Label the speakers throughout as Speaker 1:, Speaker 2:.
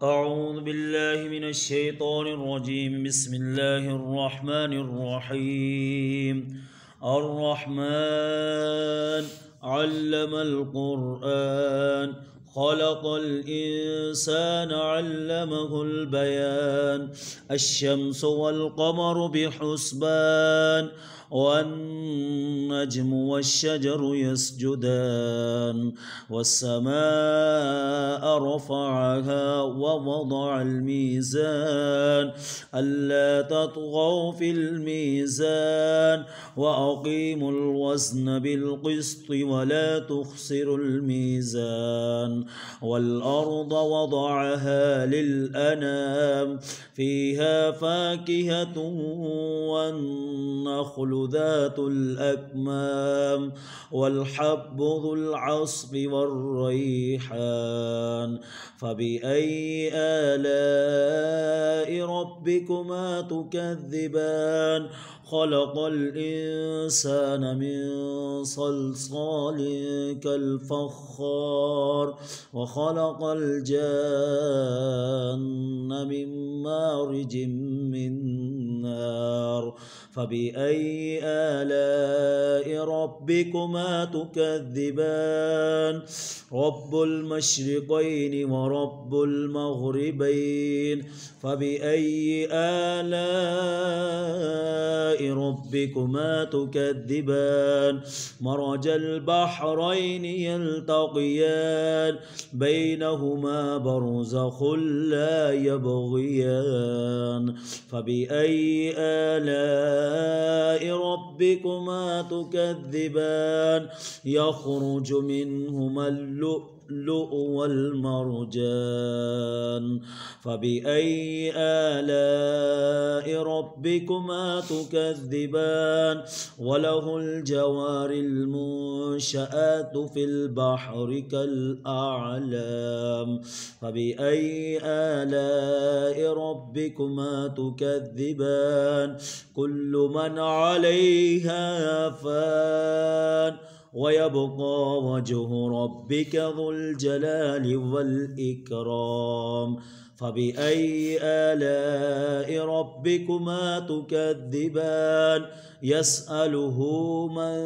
Speaker 1: أعوذ بالله من الشيطان الرجيم. بسم الله الرحمن الرحيم. الرحمن علم القرآن خلق الإنسان علمه البيان. الشمس والقمر بحسبان والنجم والشجر يسجدان والسماء رفعها ووضع الميزان ألا تطغوا في الميزان وأقيموا الوزن بالقسط ولا تخسروا الميزان. والأرض وضعها للأنام فيها فاكهة والنخل ذات الأكمام والحب ذو العصف والريحان. فبأي آلاء ربكما تكذبان؟ خلق الإنسان من صلصال كالفخار وخلق الجان من مارج من نار. فبأي آلاء ربكما تكذبان؟ رب المشرقين ورب المغربين. فبأي آلاء ربكما تكذبان؟ مرج البحرين يلتقيان بينهما برزخ لا يبغيان. فبأي آلاء ربكما تكذبان؟ يخرج منهما اللؤلؤ والمرجان. فبأي آلاء ربكما تكذبان؟ وله الجوار المنشآت في البحر كالأعلام. فبأي آلاء ربكما تكذبان؟ كل من عليها فان ويبقى وجه ربك ذو الجلال والإكرام. فبأي آلاء ربكما تكذبان؟ يسأله من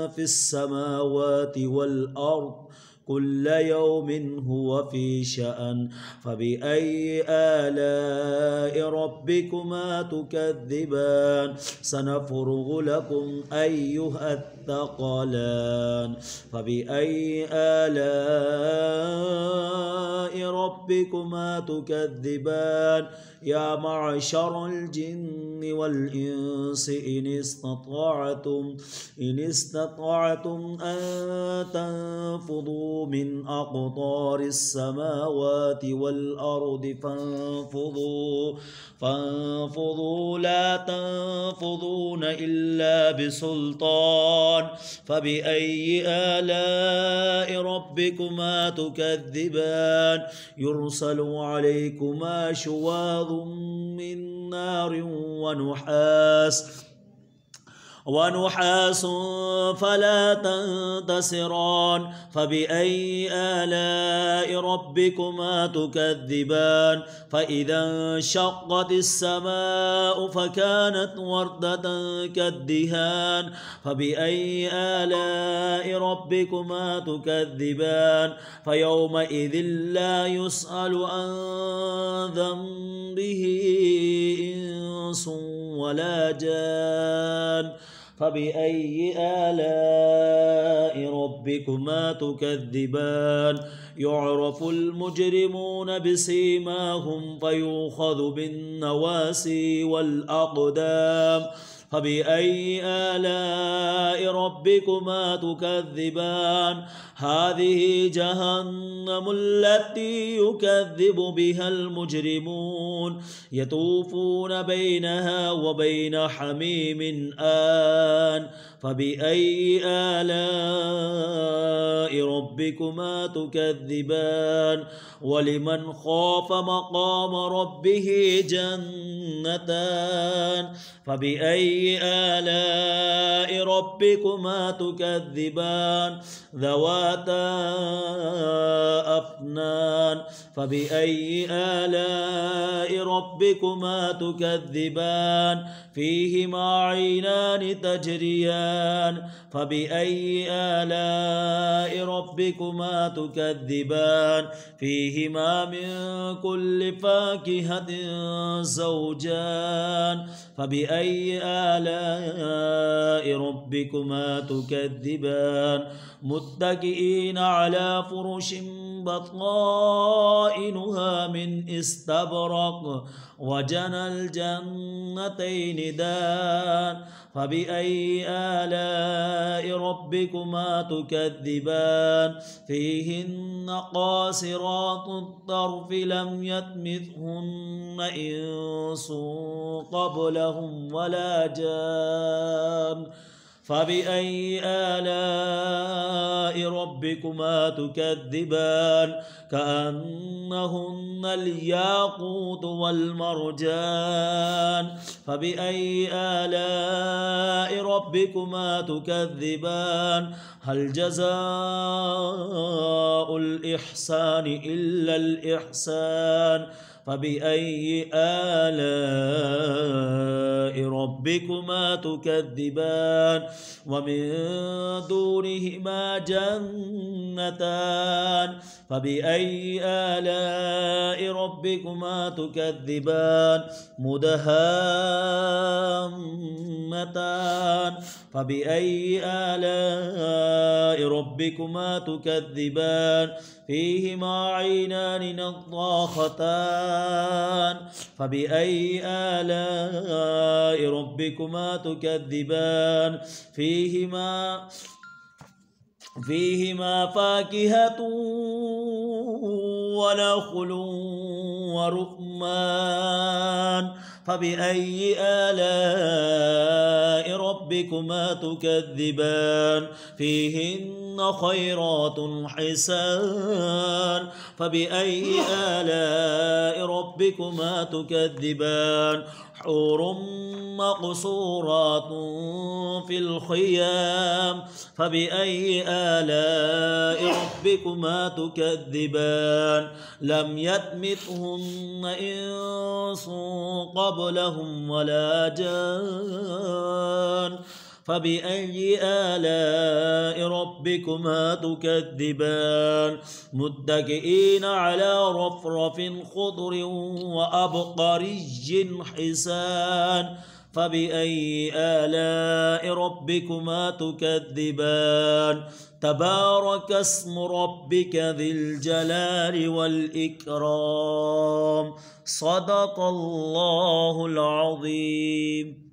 Speaker 1: في السماوات والأرض كل يوم هو في شأن. فبأي آلاء ربكما تكذبان؟ سنفرغ لكم أيها الثقلان. فبأي آلاء ربكما تكذبان؟ يا معشر الجن والإنس إن استطعتم أن تنفذوا من أقطار السماوات والأرض فانفذوا لا تنفذون إلا بسلطان. فبأي آلاء ربكما تكذبان؟ يرسل عليكما شواظ من نار ونحاس فلا تنتصران. فبأي آلاء ربكما تكذبان؟ فإذا انشقت السماء فكانت وردة كالدهان. فبأي آلاء ربكما تكذبان؟ فيومئذ لا يسأل عن ذنبه إنس ولا جان. فبأي آلاء ربكما تكذبان؟ يعرف المجرمون بسيماهم فيؤخذ بالنواسي والأقدام. فبأي آلاء ربكما تكذبان؟ هذه جهنم التي يكذب بها المجرمون يطوفون بينها وبين حميم آن. فبأي آلاء ربكما تكذبان؟ ولمن خاف مقام ربه جنتان. فبأي فبأي آلاء ربكما تكذبان ذواتا أفنان فبأي آلاء ربكما تكذبان فيهما عينان تجريان فبأي آلاء ربكما تكذبان فيهما من كل فاكهة زوجان فبأي آلاء ربكما تكذبان متكئين على فرش بطائنها من استبرق وجنى الجنتين دان فبأي آلاء ربكما تكذبان فيهن قاصرات الطرف لم يطمثهن إنس قبلهم ولا جان فبأي آلاء ربكما تكذبان كأنهن الياقوت والمرجان فبأي آلاء ربكما تكذبان هل جزاء الإحسان إلا الإحسان فبأي آلاء ربكما تكذبان ومن دونهما جنتان فبأي آلاء ربكما تكذبان مدهامتان فبأي آلاء ربكما تكذبان فيهما عينان نضاختان فبأي آلاء ربكما تكذبان فيهما فاكهة ونخل ورمان فبأي آلاء ربكما تكذبان فيهن خيرات حسان فبأي آلاء ربكما تكذبان حور مقصورات في الخيام فبأي آلاء ربكما تكذبان لم يطمثهن إنس قبلهم ولا جان فبأي آلاء ربكما تكذبان متكئين على رفرف خضر وأبقري حسان فبأي آلاء ربكما تكذبان تبارك اسم ربك ذي الجلال والإكرام صدق الله العظيم.